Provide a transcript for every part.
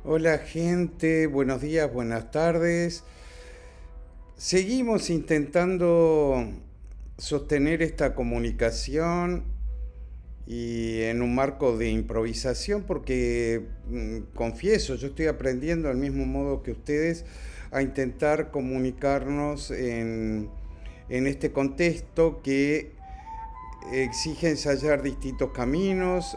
Hola gente, buenos días, buenas tardes. Seguimos intentando sostener esta comunicación y en un marco de improvisación porque confieso, yo estoy aprendiendo al mismo modo que ustedes a intentar comunicarnos en este contexto que exige ensayar distintos caminos.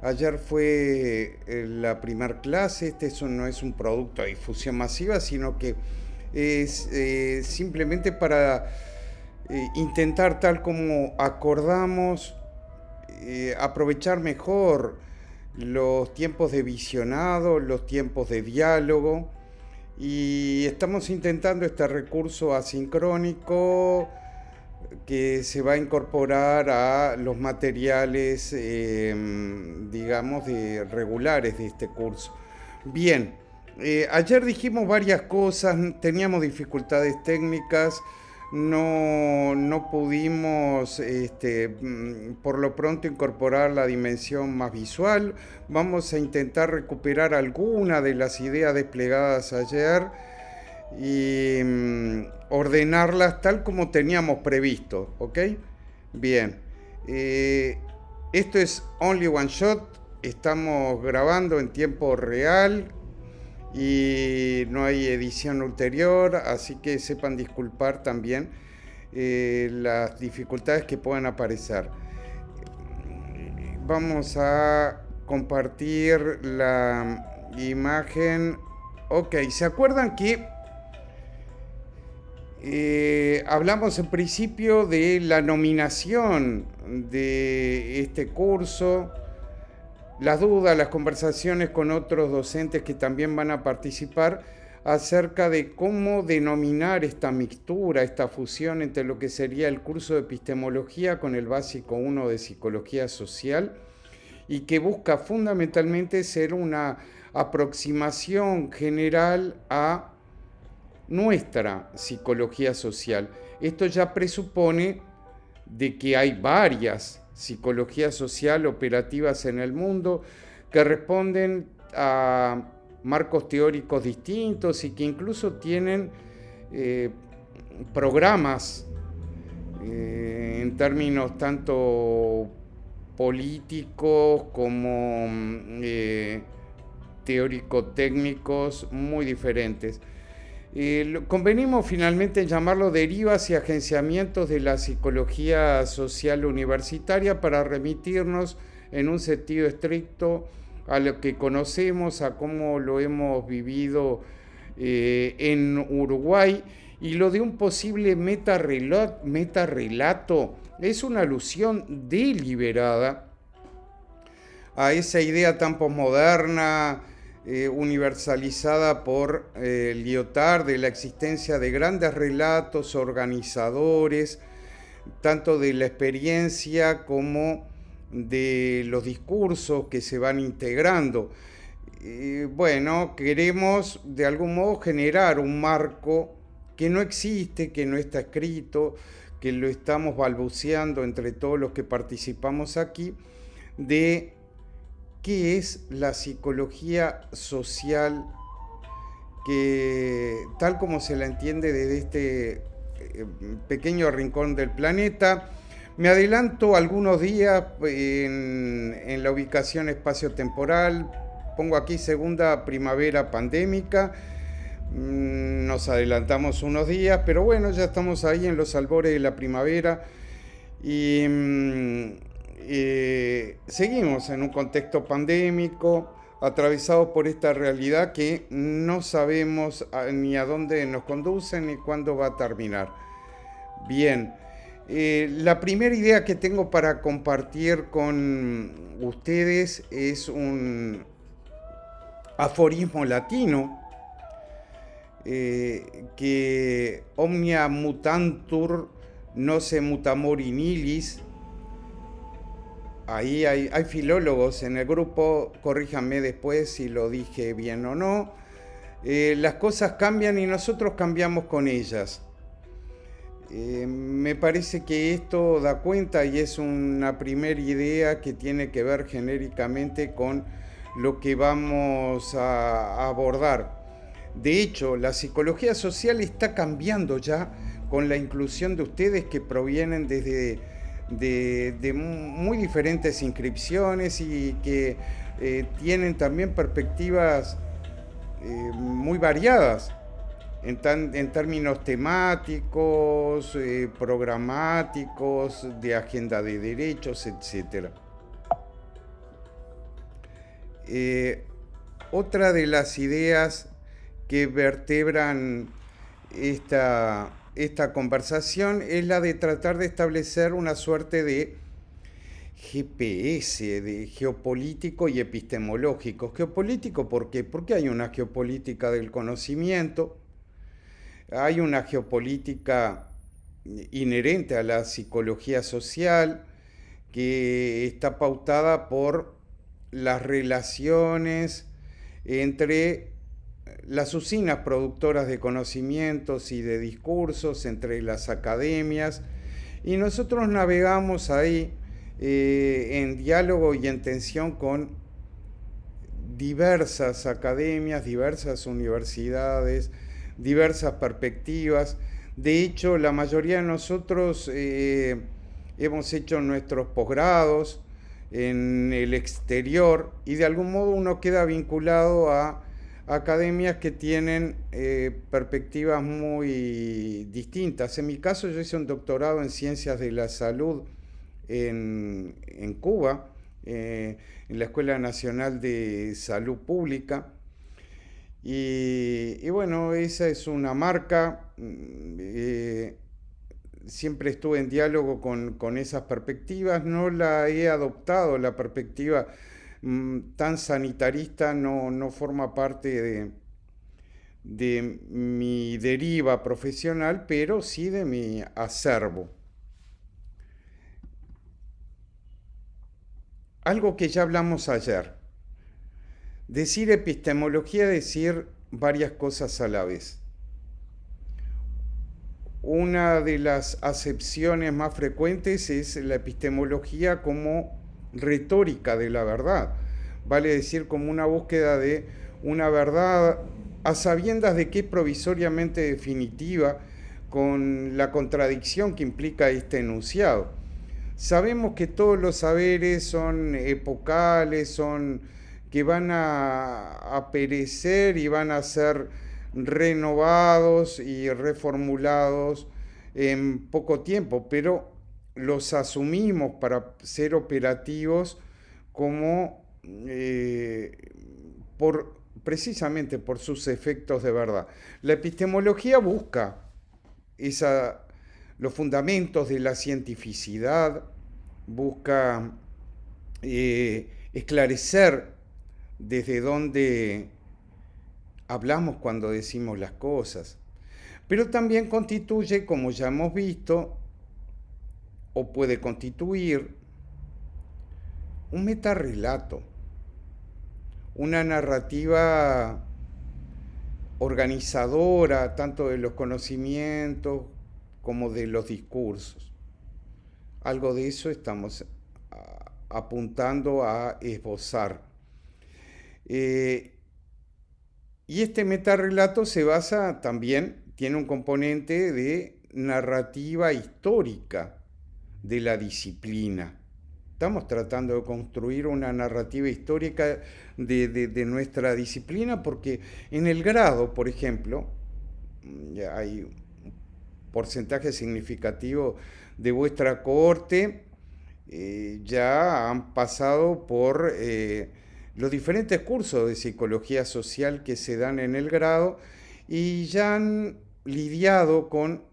Ayer fue la primer clase, no es un producto de difusión masiva, sino que es simplemente para intentar, tal como acordamos, aprovechar mejor los tiempos de visionado, los tiempos de diálogo, y estamos intentando este recurso asincrónico que se va a incorporar a los materiales, digamos, regulares de este curso. Bien, ayer dijimos varias cosas, teníamos dificultades técnicas, no pudimos, por lo pronto, incorporar la dimensión más visual. Vamos a intentar recuperar alguna de las ideas desplegadas ayer y ordenarlas tal como teníamos previsto, ¿ok? Bien, eh, esto es Only One Shot, estamos grabando en tiempo real y no hay edición ulterior, así que sepan disculpar también las dificultades que puedan aparecer. Vamos a compartir la imagen. Ok, ¿se acuerdan que hablamos en principio de la nominación de este curso, las dudas, las conversaciones con otros docentes que también van a participar acerca de cómo denominar esta mixtura, esta fusión entre lo que sería el curso de epistemología con el básico 1 de psicología social y que busca fundamentalmente ser una aproximación general a nuestra psicología social. Esto ya presupone de que hay varias psicologías social operativas en el mundo que responden a marcos teóricos distintos y que incluso tienen programas en términos tanto políticos como teórico-técnicos muy diferentes. Convenimos finalmente en llamarlo derivas y agenciamientos de la psicología social universitaria para remitirnos en un sentido estricto a lo que conocemos, a cómo lo hemos vivido en Uruguay, y lo de un posible metarrelato es una alusión deliberada a esa idea tan posmoderna, universalizada por Lyotard, de la existencia de grandes relatos organizadores, tanto de la experiencia como de los discursos que se van integrando. Bueno, queremos de algún modo generar un marco que no existe, que no está escrito, que lo estamos balbuceando entre todos los que participamos aquí, de qué es la psicología social que, tal como se la entiende desde este pequeño rincón del planeta. Me adelanto algunos días en la ubicación espacio-temporal. Pongo aquí segunda primavera pandémica. Nos adelantamos unos días, pero bueno, ya estamos ahí en los albores de la primavera y seguimos en un contexto pandémico, atravesados por esta realidad que no sabemos ni a dónde nos conduce ni cuándo va a terminar. Bien, la primera idea que tengo para compartir con ustedes es un aforismo latino que omnia mutantur no se mutamur in illis. Ahí hay filólogos en el grupo, corríjanme después si lo dije bien o no. Las cosas cambian y nosotros cambiamos con ellas. Me parece que esto da cuenta y es una primera idea que tiene que ver genéricamente con lo que vamos a abordar. De hecho, la psicología social está cambiando ya con la inclusión de ustedes que provienen desde de muy diferentes inscripciones y que tienen también perspectivas muy variadas en términos temáticos, programáticos, de agenda de derechos, etcétera. Eh, Otra de las ideas que vertebran esta conversación es la de tratar de establecer una suerte de GPS, de geopolítico y epistemológico. Geopolítico, ¿por qué? Porque hay una geopolítica del conocimiento, hay una geopolítica inherente a la psicología social que está pautada por las relaciones entre las usinas productoras de conocimientos y de discursos, entre las academias, y nosotros navegamos ahí en diálogo y en tensión con diversas academias, diversas universidades, diversas perspectivas. De hecho, la mayoría de nosotros hemos hecho nuestros posgrados en el exterior y de algún modo uno queda vinculado a academias que tienen perspectivas muy distintas. En mi caso, yo hice un doctorado en ciencias de la salud en Cuba, en la Escuela Nacional de Salud Pública. Y bueno, esa es una marca. Siempre estuve en diálogo con esas perspectivas. No la he adoptado, la perspectiva tan sanitarista no forma parte de mi deriva profesional, pero sí de mi acervo. Algo que ya hablamos ayer. Decir epistemología es decir varias cosas a la vez. Una de las acepciones más frecuentes es la epistemología como retórica de la verdad, vale decir como una búsqueda de una verdad a sabiendas de que es provisoriamente definitiva, con la contradicción que implica este enunciado. Sabemos que todos los saberes son epocales, son que van a perecer y van a ser renovados y reformulados en poco tiempo, pero los asumimos para ser operativos como precisamente por sus efectos de verdad. La epistemología busca esa, los fundamentos de la cientificidad, busca esclarecer desde dónde hablamos cuando decimos las cosas, pero también constituye, como ya hemos visto, o puede constituir un metarrelato, una narrativa organizadora tanto de los conocimientos como de los discursos. Algo de eso estamos apuntando a esbozar. Y este metarrelato se basa también, tiene un componente de narrativa histórica de la disciplina. Estamos tratando de construir una narrativa histórica de nuestra disciplina porque en el grado, por ejemplo, ya hay un porcentaje significativo de vuestra cohorte ya han pasado por los diferentes cursos de psicología social que se dan en el grado y ya han lidiado con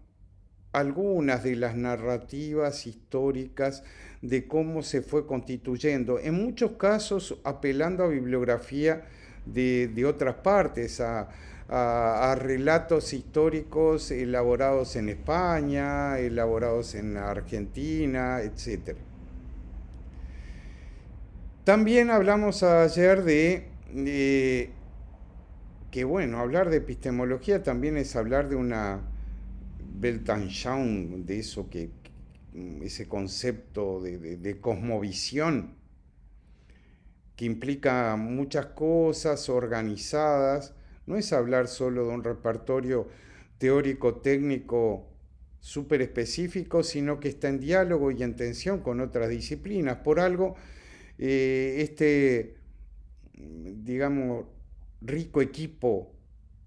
algunas de las narrativas históricas de cómo se fue constituyendo, en muchos casos apelando a bibliografía de otras partes, a relatos históricos elaborados en España, elaborados en Argentina, etc. También hablamos ayer de que, bueno, hablar de epistemología también es hablar de una Weltanschauung, de eso ese concepto de cosmovisión que implica muchas cosas organizadas. No es hablar solo de un repertorio teórico técnico súper específico, sino que está en diálogo y en tensión con otras disciplinas. Por algo, este, digamos, rico equipo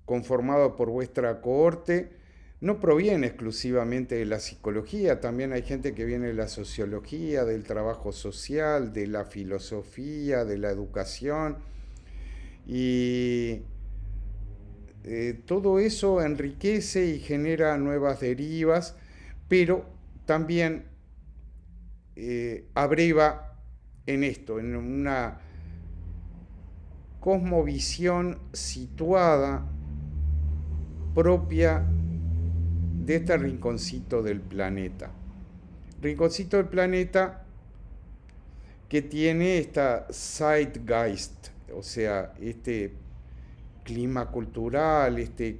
conformado por vuestra cohorte no proviene exclusivamente de la psicología, también hay gente que viene de la sociología, del trabajo social, de la filosofía, de la educación, y todo eso enriquece y genera nuevas derivas, pero también abreva en esto, en una cosmovisión situada propia de este rinconcito del planeta. Rinconcito del planeta que tiene esta zeitgeist, o sea, este clima cultural, este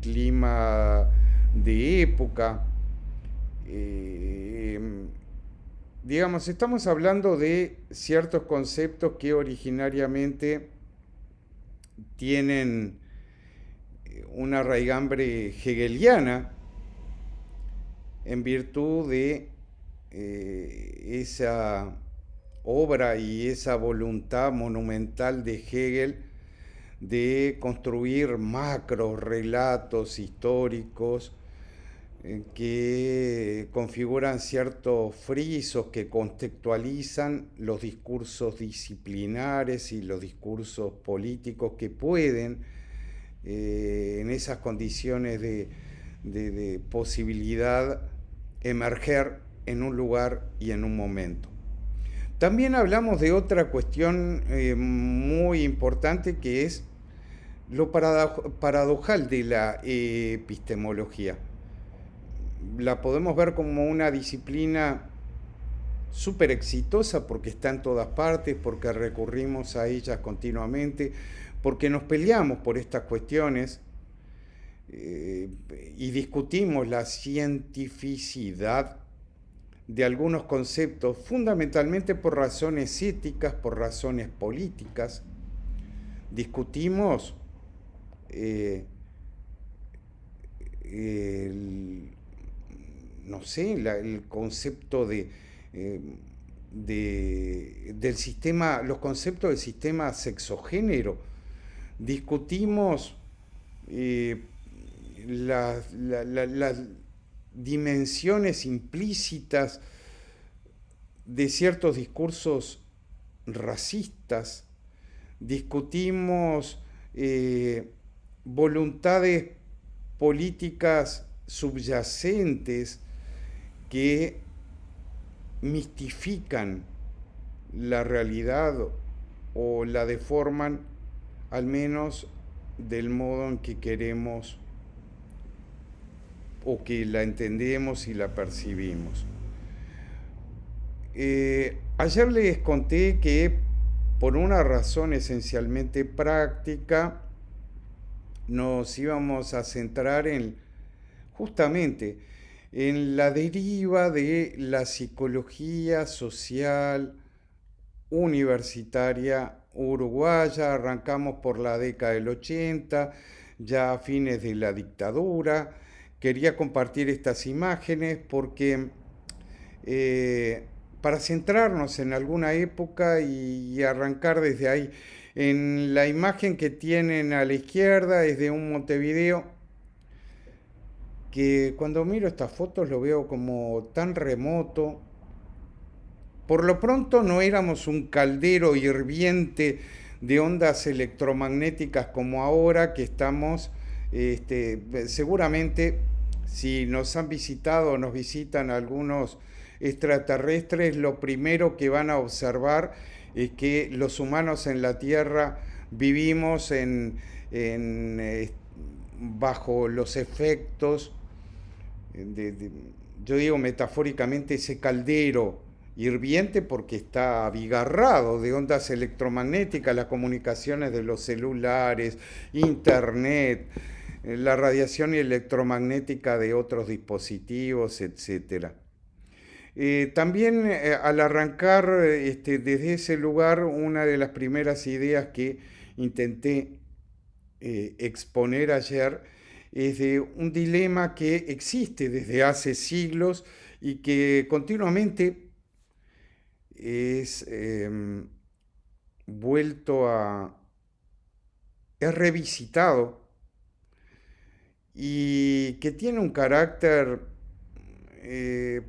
clima de época. Eh, digamos, estamos hablando de ciertos conceptos que originariamente tienen una raigambre hegeliana en virtud de esa obra y esa voluntad monumental de Hegel de construir macros relatos históricos que configuran ciertos frisos que contextualizan los discursos disciplinares y los discursos políticos que pueden en esas condiciones de posibilidad emerger en un lugar y en un momento. También hablamos de otra cuestión muy importante, que es lo paradojal de la epistemología. La podemos ver como una disciplina súper exitosa porque está en todas partes, porque recurrimos a ellas continuamente, porque nos peleamos por estas cuestiones y discutimos la cientificidad de algunos conceptos, fundamentalmente por razones éticas, por razones políticas. Discutimos no sé, el concepto del sistema, los conceptos del sistema sexogénero. Discutimos las dimensiones implícitas de ciertos discursos racistas. Discutimos voluntades políticas subyacentes que mistifican la realidad o la deforman, al menos del modo en que queremos o que la entendemos y la percibimos. Ayer les conté que por una razón esencialmente práctica nos íbamos a centrar justamente en la deriva de la psicología social universitaria uruguaya. Arrancamos por la década del 80, ya a fines de la dictadura. Quería compartir estas imágenes porque para centrarnos en alguna época y arrancar desde ahí. En la imagen que tienen a la izquierda es de un Montevideo que cuando miro estas fotos lo veo como tan remoto. Por lo pronto no éramos un caldero hirviente de ondas electromagnéticas como ahora, que estamos, seguramente si nos han visitado o nos visitan algunos extraterrestres, lo primero que van a observar es que los humanos en la Tierra vivimos bajo los efectos yo digo metafóricamente, ese caldero hirviente porque está abigarrado de ondas electromagnéticas, las comunicaciones de los celulares, internet, la radiación electromagnética de otros dispositivos, etc. También al arrancar desde ese lugar, una de las primeras ideas que intenté exponer ayer es de un dilema que existe desde hace siglos y que continuamente es vuelto a, es revisitado y que tiene un carácter eh,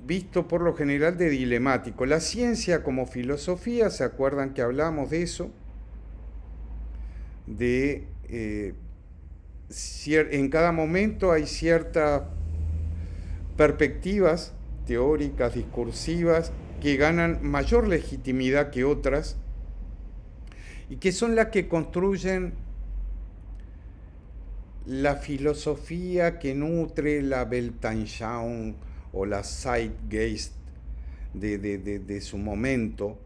visto por lo general de dilemático. La ciencia como filosofía, ¿se acuerdan que hablamos de eso? De en cada momento hay ciertas perspectivas teóricas, discursivas, que ganan mayor legitimidad que otras y que son las que construyen la filosofía que nutre la Weltanschauung o la Zeitgeist de su momento.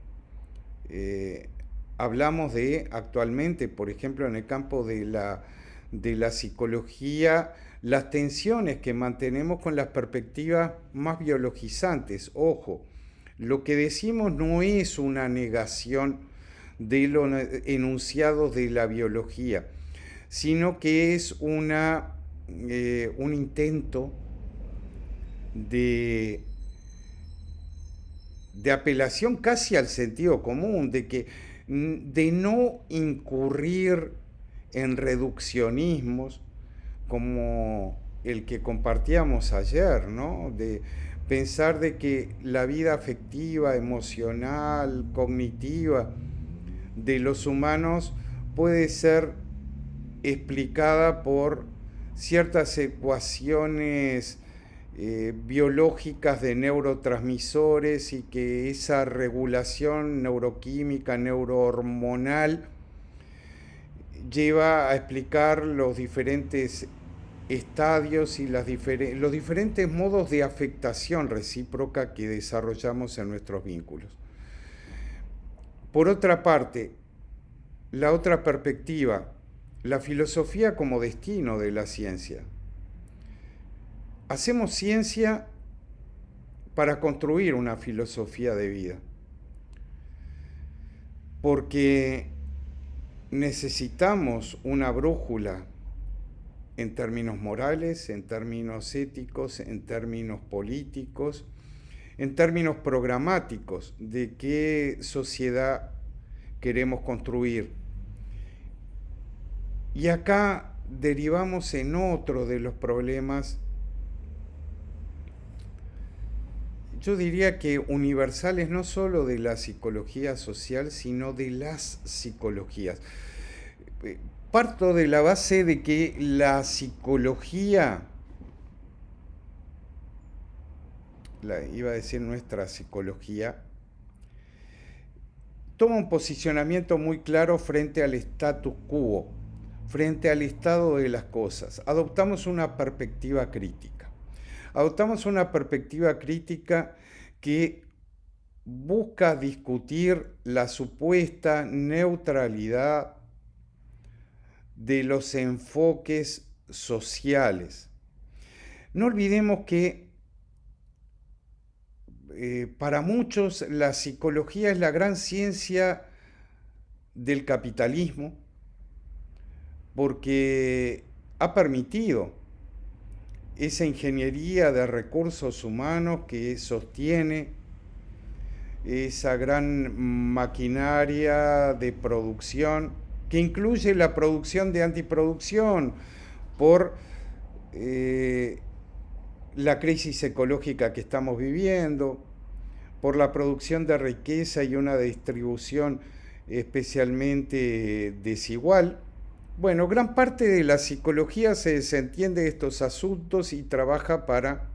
Eh, Hablamos de actualmente, por ejemplo, en el campo de la psicología, las tensiones que mantenemos con las perspectivas más biologizantes. Ojo, lo que decimos no es una negación de los enunciados de la biología, sino que es un intento de, de apelación casi al sentido común, de no incurrir en reduccionismos como el que compartíamos ayer, ¿no? De pensar de que la vida afectiva, emocional, cognitiva de los humanos puede ser explicada por ciertas ecuaciones biológicas de neurotransmisores y que esa regulación neuroquímica, neurohormonal, lleva a explicar los diferentes estadios y los diferentes modos de afectación recíproca que desarrollamos en nuestros vínculos. Por otra parte, la otra perspectiva, la filosofía como destino de la ciencia. Hacemos ciencia para construir una filosofía de vida, porque necesitamos una brújula en términos morales, en términos éticos, en términos políticos, en términos programáticos de qué sociedad queremos construir. Y acá derivamos en otro de los problemas, yo diría que universales, no solo de la psicología social, sino de las psicologías. Parto de la base de que la psicología, iba a decir nuestra psicología, toma un posicionamiento muy claro frente al status quo, frente al estado de las cosas. Adoptamos una perspectiva crítica. Adoptamos una perspectiva crítica que busca discutir la supuesta neutralidad de los enfoques sociales. No olvidemos que para muchos la psicología es la gran ciencia del capitalismo porque ha permitido esa ingeniería de recursos humanos que sostiene esa gran maquinaria de producción que incluye la producción de antiproducción por la crisis ecológica que estamos viviendo, por la producción de riqueza y una distribución especialmente desigual. Bueno, gran parte de la psicología se desentiende de estos asuntos y trabaja para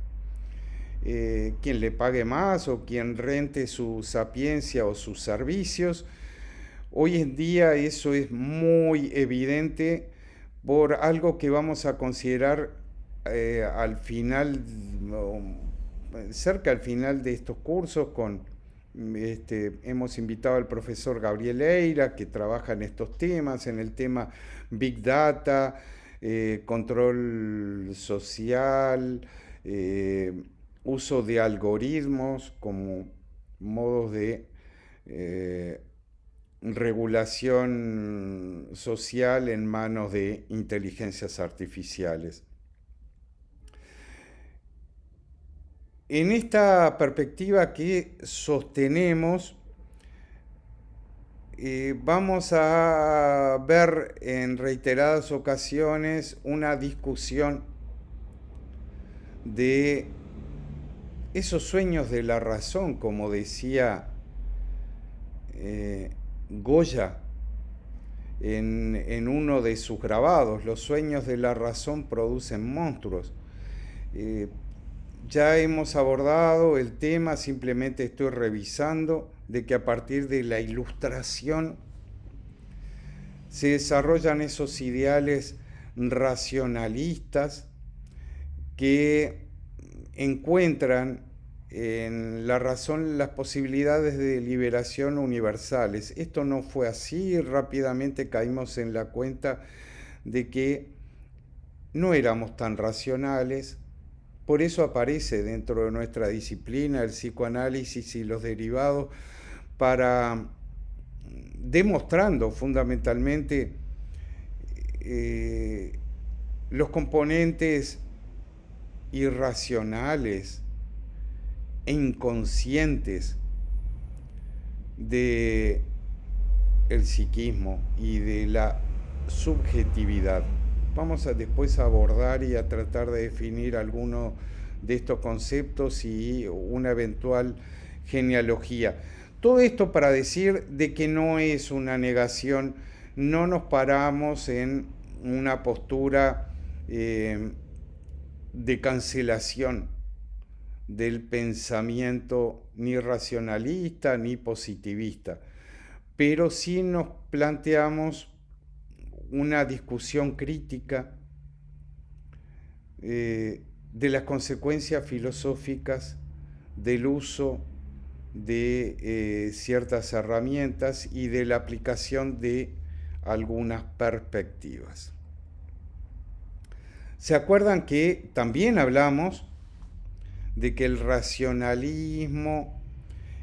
quien le pague más o quien rente su sapiencia o sus servicios. Hoy en día eso es muy evidente por algo que vamos a considerar al final, cerca al final de estos cursos, hemos invitado al profesor Gabriel Eira, que trabaja en estos temas, en el tema Big Data, control social, uso de algoritmos como modos de regulación social en manos de inteligencias artificiales. En esta perspectiva que sostenemos, vamos a ver en reiteradas ocasiones una discusión de esos sueños de la razón, como decía Goya en uno de sus grabados: los sueños de la razón producen monstruos. Ya hemos abordado el tema, simplemente estoy revisando de que a partir de la Ilustración se desarrollan esos ideales racionalistas que encuentran en la razón las posibilidades de liberación universales. Esto no fue así, rápidamente caímos en la cuenta de que no éramos tan racionales. Por eso aparece dentro de nuestra disciplina el psicoanálisis y los derivados, para demostrando fundamentalmente los componentes irracionales e inconscientes de el psiquismo y de la subjetividad. Vamos a después abordar y a tratar de definir algunos de estos conceptos y una eventual genealogía. Todo esto para decir de que no es una negación, no nos paramos en una postura de cancelación del pensamiento ni racionalista ni positivista, pero sí nos planteamos una discusión crítica de las consecuencias filosóficas del uso de ciertas herramientas y de la aplicación de algunas perspectivas. ¿Se acuerdan que también hablamos de que el racionalismo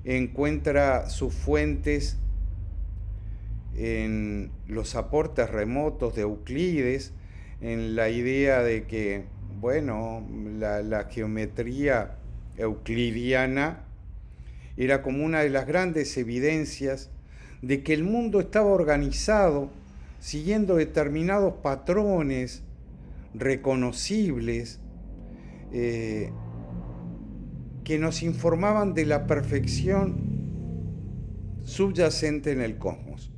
encuentra sus fuentes en los aportes remotos de Euclides, en la idea de que, bueno, la geometría euclidiana era como una de las grandes evidencias de que el mundo estaba organizado siguiendo determinados patrones reconocibles que nos informaban de la perfección subyacente en el cosmos.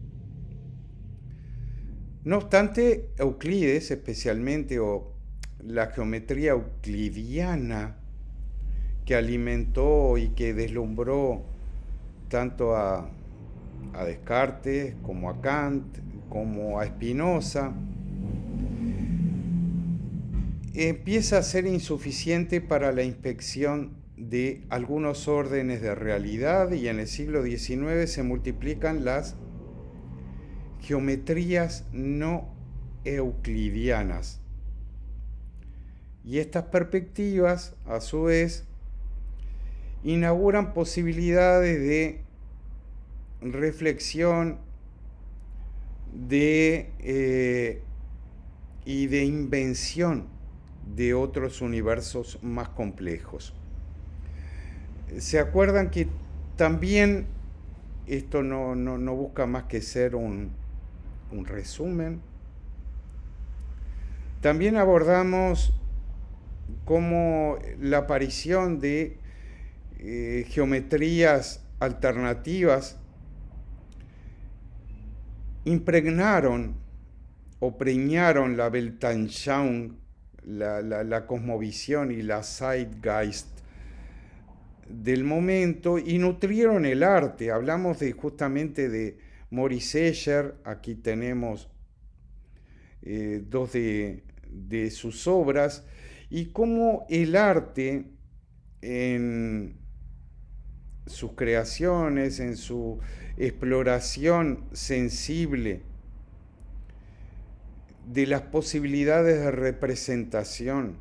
No obstante, Euclides especialmente, o la geometría euclidiana, que alimentó y que deslumbró tanto a Descartes como a Kant como a Spinoza, empieza a ser insuficiente para la inspección de algunos órdenes de realidad, y en el siglo XIX se multiplican las geometrías no euclidianas. Y estas perspectivas, a su vez, inauguran posibilidades de reflexión y de invención de otros universos más complejos. ¿Se acuerdan que también esto no busca más que ser un resumen? También abordamos cómo la aparición de geometrías alternativas impregnaron o preñaron la Weltanschauung, la cosmovisión y la Zeitgeist del momento, y nutrieron el arte. Hablamos justamente de Maurice Escher. Aquí tenemos dos de sus obras, y cómo el arte en sus creaciones, en su exploración sensible de las posibilidades de representación,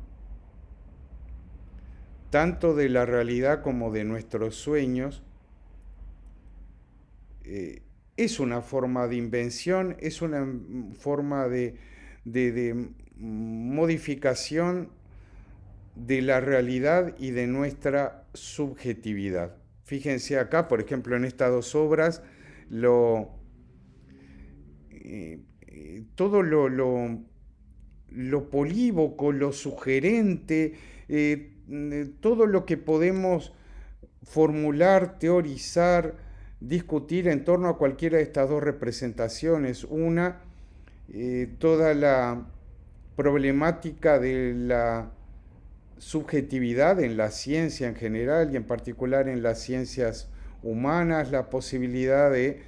tanto de la realidad como de nuestros sueños, es una forma de invención, es una forma de modificación de la realidad y de nuestra subjetividad. Fíjense acá, por ejemplo, en estas dos obras, todo lo polívoco, lo sugerente, todo lo que podemos formular, teorizar, discutir en torno a cualquiera de estas dos representaciones. Una, toda la problemática de la subjetividad en la ciencia en general y en particular en las ciencias humanas, la posibilidad de,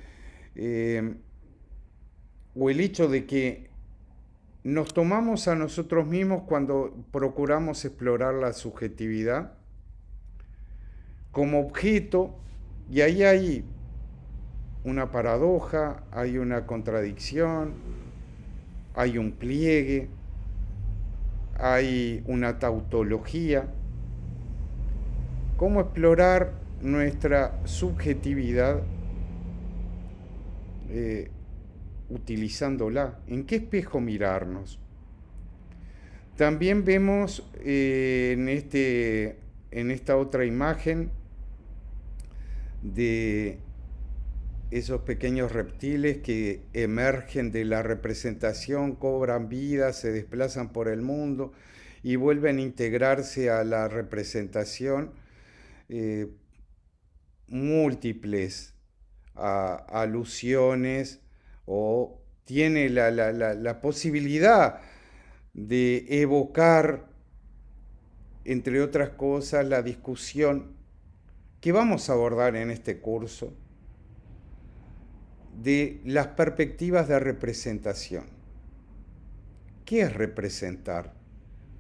o el hecho de que nos tomamos a nosotros mismos cuando procuramos explorar la subjetividad como objeto, y ahí hay una paradoja, hay una contradicción, hay un pliegue, hay una tautología. ¿Cómo explorar nuestra subjetividad utilizándola? ¿En qué espejo mirarnos? También vemos en esta otra imagen de esos pequeños reptiles que emergen de la representación, cobran vida, se desplazan por el mundo y vuelven a integrarse a la representación, múltiples alusiones, o tiene la posibilidad de evocar, entre otras cosas, la discusión que vamos a abordar en este curso de las perspectivas de representación. ¿Qué es representar?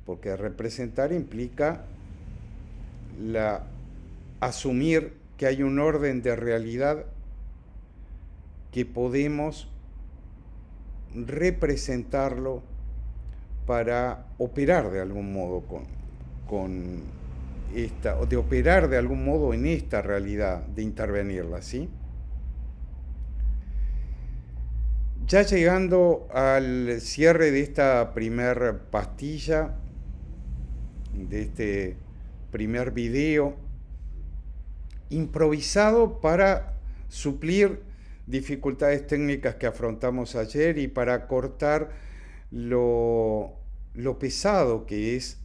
Porque representar implica asumir que hay un orden de realidad que podemos representarlo para operar de algún modo con esta, o de operar de algún modo en esta realidad, de intervenirla, ¿sí? Ya llegando al cierre de esta primer pastilla, de este primer video, improvisado para suplir dificultades técnicas que afrontamos ayer y para cortar lo pesado que es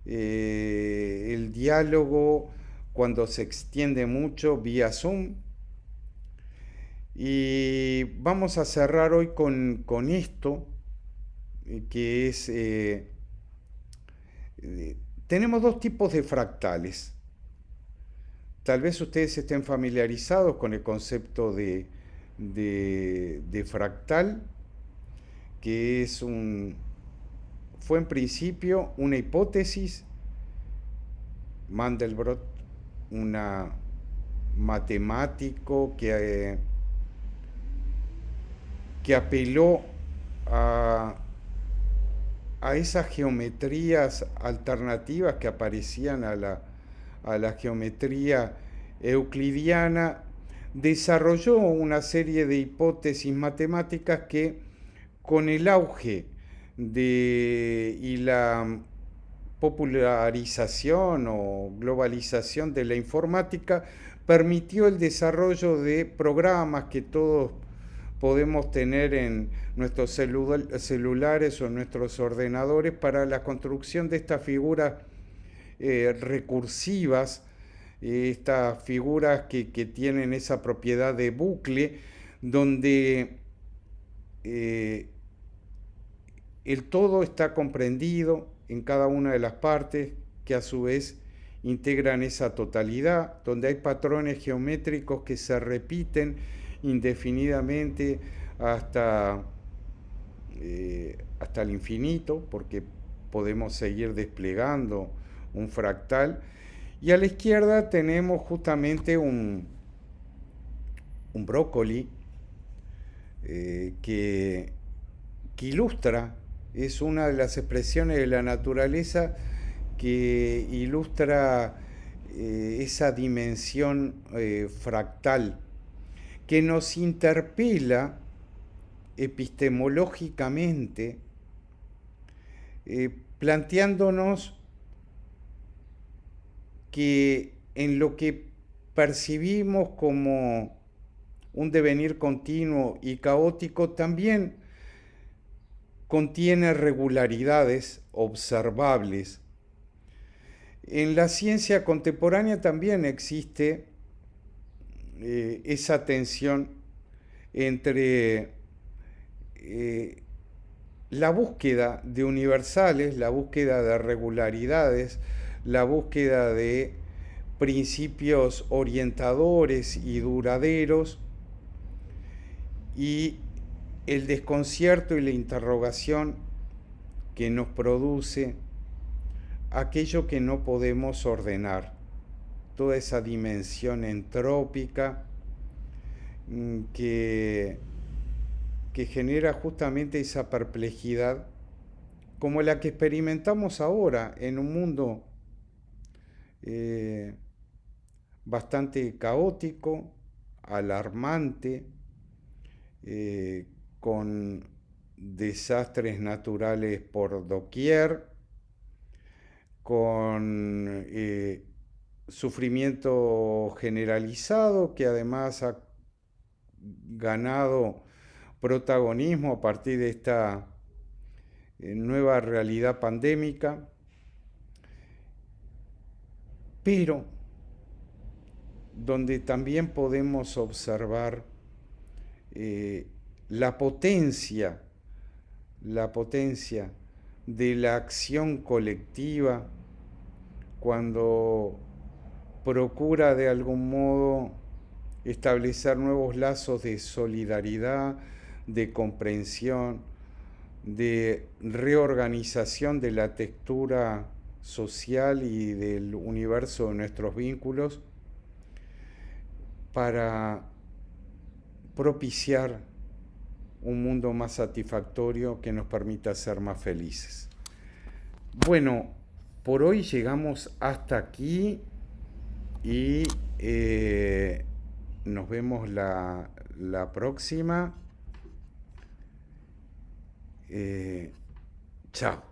el diálogo cuando se extiende mucho vía Zoom. Y vamos a cerrar hoy con esto, que es, tenemos dos tipos de fractales. Tal vez ustedes estén familiarizados con el concepto de fractal, que fue en principio una hipótesis, Mandelbrot, un matemático que apeló a esas geometrías alternativas que aparecían a la geometría euclidiana, desarrolló una serie de hipótesis matemáticas que, con el auge y la popularización o globalización de la informática, permitió el desarrollo de programas que todos podemos tener en nuestros celulares o en nuestros ordenadores para la construcción de estas figuras recursivas, estas figuras que tienen esa propiedad de bucle, donde el todo está comprendido en cada una de las partes, que a su vez integran esa totalidad, donde hay patrones geométricos que se repiten indefinidamente hasta el infinito, porque podemos seguir desplegando un fractal. Y a la izquierda tenemos justamente un brócoli que ilustra, es una de las expresiones de la naturaleza que ilustra esa dimensión fractal, que nos interpela epistemológicamente, planteándonos que en lo que percibimos como un devenir continuo y caótico también contiene regularidades observables. En la ciencia contemporánea también existe esa tensión entre la búsqueda de universales, la búsqueda de regularidades, la búsqueda de principios orientadores y duraderos, y el desconcierto y la interrogación que nos produce aquello que no podemos ordenar, toda esa dimensión entrópica que genera justamente esa perplejidad como la que experimentamos ahora en un mundo bastante caótico, alarmante, con desastres naturales por doquier, con sufrimiento generalizado que además ha ganado protagonismo a partir de esta nueva realidad pandémica, pero donde también podemos observar la potencia de la acción colectiva cuando procura de algún modo establecer nuevos lazos de solidaridad, de comprensión, de reorganización de la textura social y del universo de nuestros vínculos para propiciar un mundo más satisfactorio que nos permita ser más felices. Bueno, por hoy llegamos hasta aquí y nos vemos la próxima. Chao.